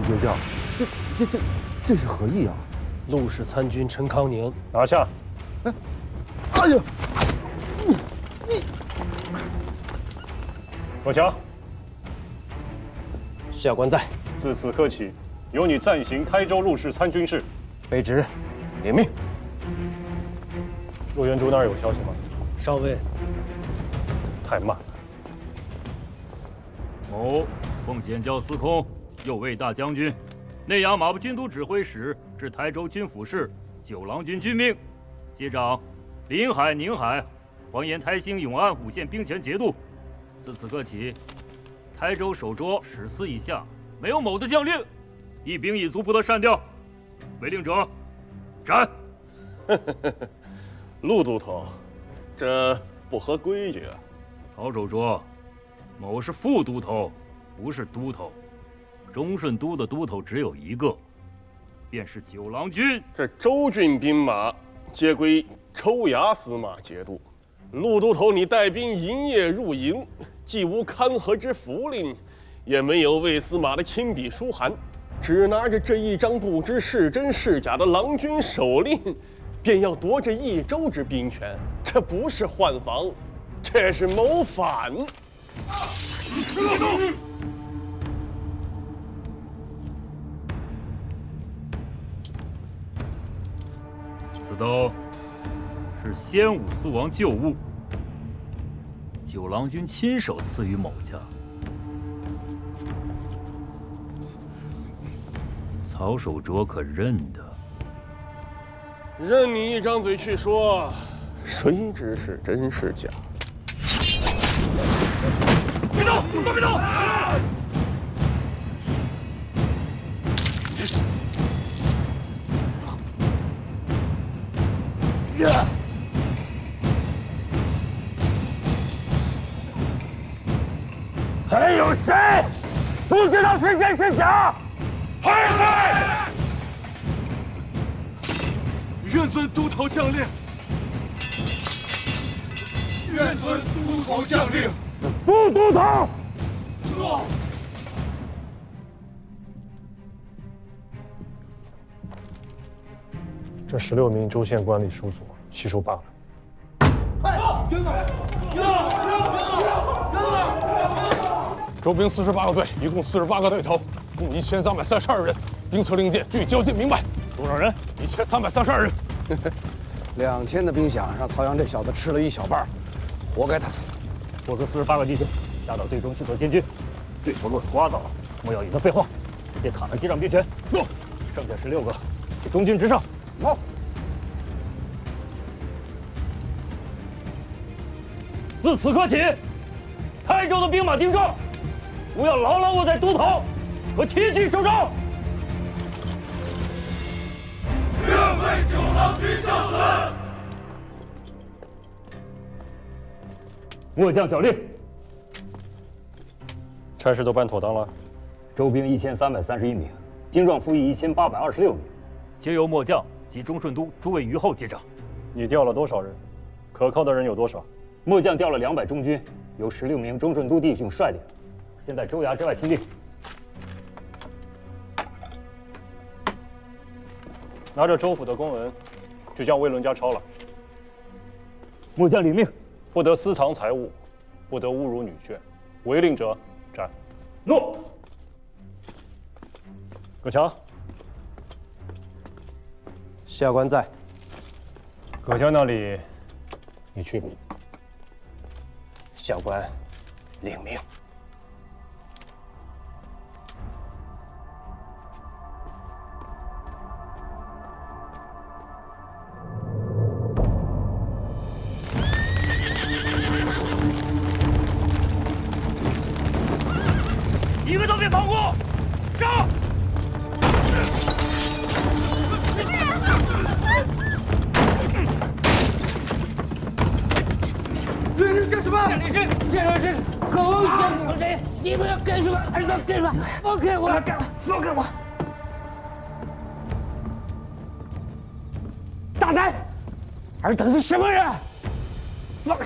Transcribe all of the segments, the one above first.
岳将，这是何意啊？陆氏参军陈康宁拿下！哎呀，葛强，下官在。自此刻起，由你暂行台州陆氏参军事。卑职领命。陆元珠那儿有消息吗？少尉，太慢了。某奉检校司空右卫大将军、内衙马步军都指挥使至台州军府事九郎军军命，接掌临海、宁海、黄岩、台兴、永安5县兵权节度。自此刻起，台州守捉10司以下没有某的将令，一兵一卒不得擅调。违令者，斩！陆都头，这不合规矩啊！曹守卓，某是副都头，不是都头。中顺都的都头只有一个，便是九郎军。这州郡兵马皆归抽衙司马节度。陆都头，你带兵营夜入营，既无勘核之符令，也没有卫司马的亲笔书函，只拿着这一张不知是真是假的郎君手令，便要夺这1州之兵权，这不是换防，这是谋反。此刀是先武肃王旧物，九郎君亲手赐予某家。曹守卓可认得？任你一张嘴去说，谁知是真是假？别动！都别动！还有谁不知道是真是假？还在！愿遵都头将令。愿遵都头将令。副都头。诺。这16名州县官吏属左，悉数罢了。州兵48个队，一共48个队头，共1332人。兵策令箭俱交进明白。多少人？1332人。 2天的兵饷让曹阳这小子吃了1小半，活该他死。我和48个弟兄下到队中去做监军，对头若是瓜枣，莫要与他废话，直接砍了接掌兵权。诺。剩下16个是中军之上。诺。自此刻起，台州的兵马丁壮，务要牢牢握在都头和铁骑手中。 愿为九郎君效死！末将缴令。差事都办妥当了。州兵1331名，精壮服役1826名，皆由末将及中顺都诸位虞候接掌。你调了多少人？可靠的人有多少？末将调了200中军，由16名中顺都弟兄率领，现在州衙之外听令。 拿着州府的公文，去将魏伦家抄了。末将领命。不得私藏财物，不得侮辱女眷，违令者斩。诺。葛强，下官在。葛强那里，你去吧。下官领命。 一个都别放过！上！这是干什么？这是狗血不谁？你们要干什么？儿子，干什么？放开我！放开我！大胆！尔等是什么人？放开！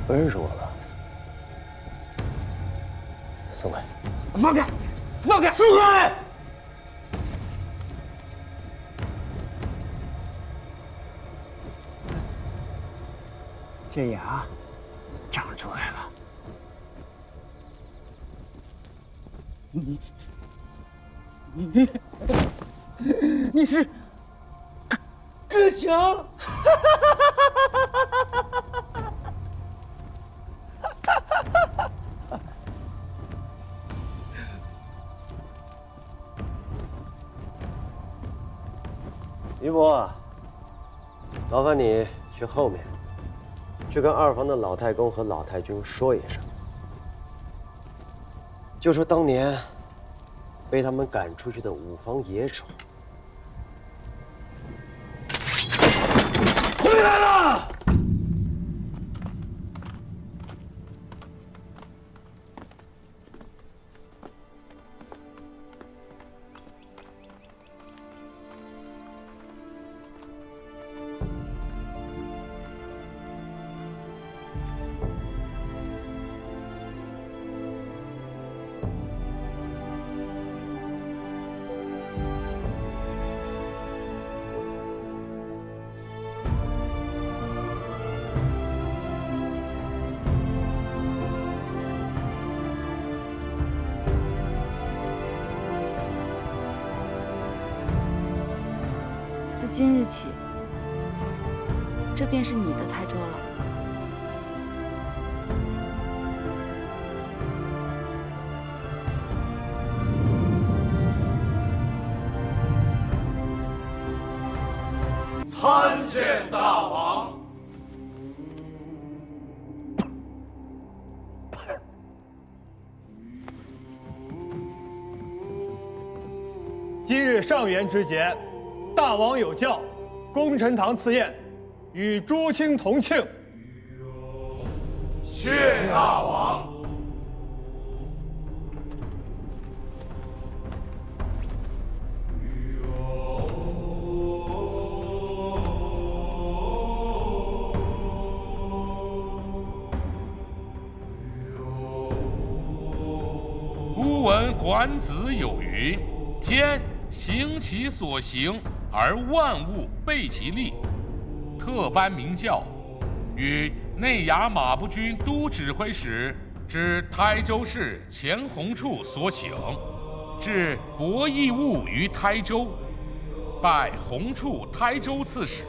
温柔了。松开！放开！放开！松开！这牙长出来了。你是哥强？于伯，劳烦你去后面，去跟二房的老太公和老太君说一声，就说当年被他们赶出去的五房野种回来了。自今日起，这便是你的台州了。参见大王。今日上元之节，大王有教，功臣堂赐宴，与诸卿同庆。谢大王。古闻管子有云：“天行其所行，而万物备其力。”特颁明教，与内衙马步军都指挥使之台州市前洪处所请，置博弈物于台州，拜洪处台州刺史，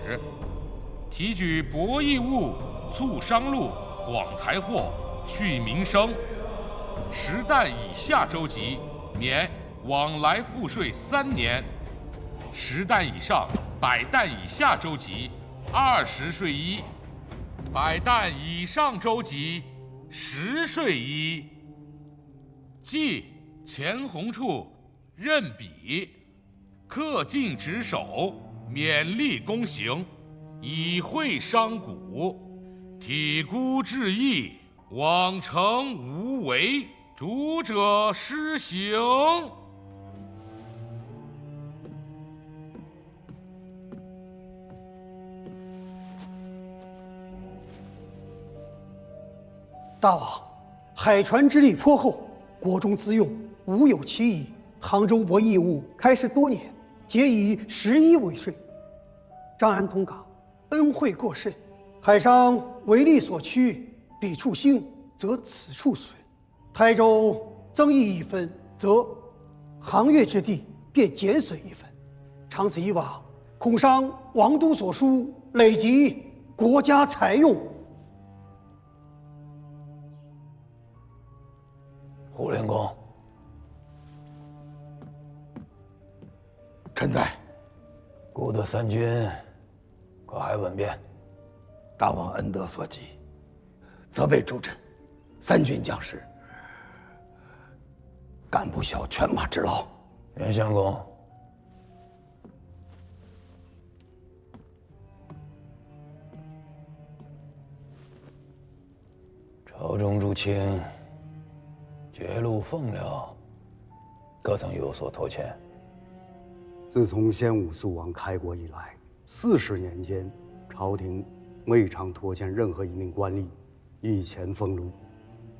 提举博弈物，促商路，广财货，恤民生。10担以下州籍免往来赋税3年，10担以上、100担以下州籍20税1，100担以上州籍10税1。即前洪处任笔，恪尽职守，勉力躬行，以惠商贾，体孤致义，往成无为，主者施行。大王，海船之力颇厚，国中资用无有其疑。杭州博弈物开市多年，皆以11为税。张安通港恩惠过甚，海商为利所趋，彼处兴，则此处损。台州增益1分，则杭越之地便减损1分。长此以往，恐伤王都所书，累及国家财用。胡灵公，臣在。顾得三军可还稳便？大王恩德所及，责备诸臣，三军将士干不消犬马之劳。袁相公，朝中诸卿绝路奉了，可曾有所拖欠？自从先武肃王开国以来，40年间，朝廷未尝拖欠任何一名官吏，以前俸禄，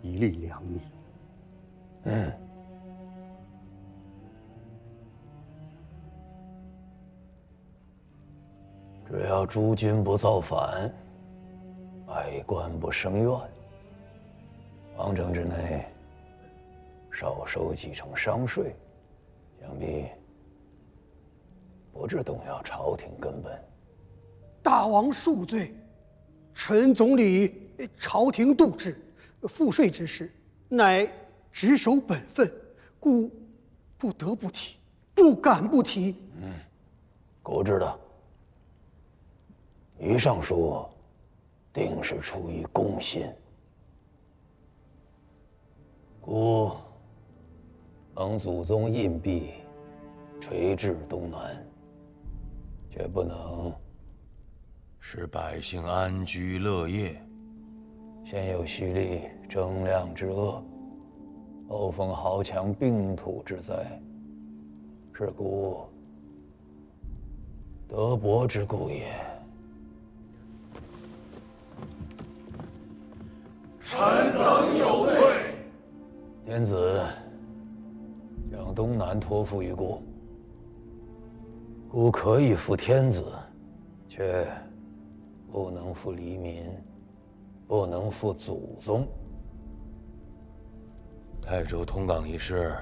一粒粮米。只要诸君不造反，百官不生怨，王城之内少收几成商税，想必不致动摇朝廷根本。大王恕罪，臣总理朝廷度制，赋税之事，乃职守本分，故不得不提，不敢不提。故知道。于尚书定是出于公心，故蒙祖宗印币垂至东南，却不能使百姓安居乐业。先有蓄力征量之恶，后逢豪强并土之灾，是故德薄之故也。臣等有罪。天子将东南托付于孤，孤可以负天子，却不能负黎民，不能负祖宗。泰州通港一事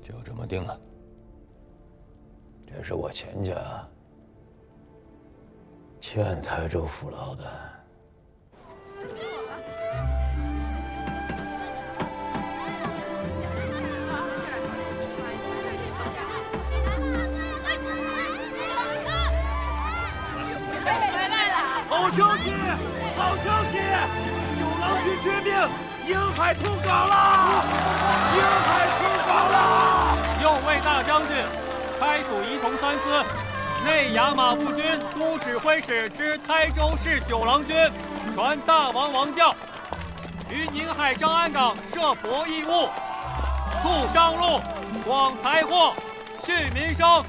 就这么定了。这是我钱家欠泰州父老的。好消息！好消息！九郎军绝命，瀛海通港了！瀛海通港了！右卫大将军，开祖仪同三司，内衙马步军都指挥使之台州市九郎军，传大王王教，于宁海张安港设博弈物，促商路，广财货，恤民生。